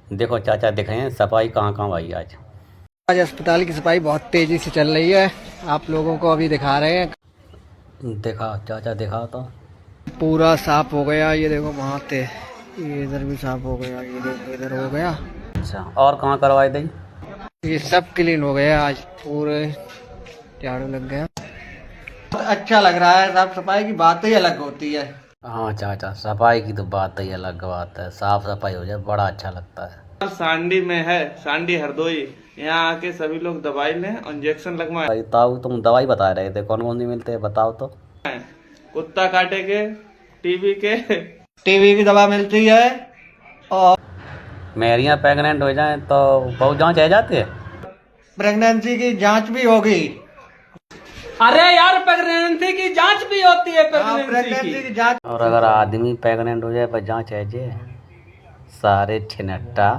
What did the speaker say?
देखो चाचा दिखाएं सफाई कहाँ कहाँ भाई आज। आज अस्पताल की सफाई बहुत तेजी से चल रही है। आप लोगों को अभी दिखा रहे हैं। दिखाओ चाचा दिखाओ तो। पूरा साफ हो गया। ये देखो वहाँ पे, ये इधर भी साफ हो गया, ये देखो इधर हो गया। अच्छा और कहाँ करवाई दी? ये सब क्लीन हो गया आज, पूरे झाड़ू लग गया। अच्छा लग रहा है। साफ सफाई की बात ही अलग होती है। हाँ चाचा सफाई की तो बात ही अलग बात है, साफ सफाई हो जाए बड़ा अच्छा लगता है। सांडी में है, सांडी हरदोई, यहाँ आके सभी लोग दवाई लें और इंजेक्शन लगवाएं। भाई ताऊ तुम दवाई बता रहे थे, कौन कौन सी मिलते हैं बताओ तो। कुत्ता काटे के, टीबी के। टीबी की दवा मिलती है और मेरियाँ प्रेग्नेंट हो जाएं तो बहुत जांच है जाती है। प्रेगनेंसी की जांच भी होगी। अरे यार प्रेगनेंसी की जांच भी होती है, प्रेगनेंसी की जांच। और अगर आदमी प्रेग्नेंट हो जाए पर जांच है जे सारे छिनट्टा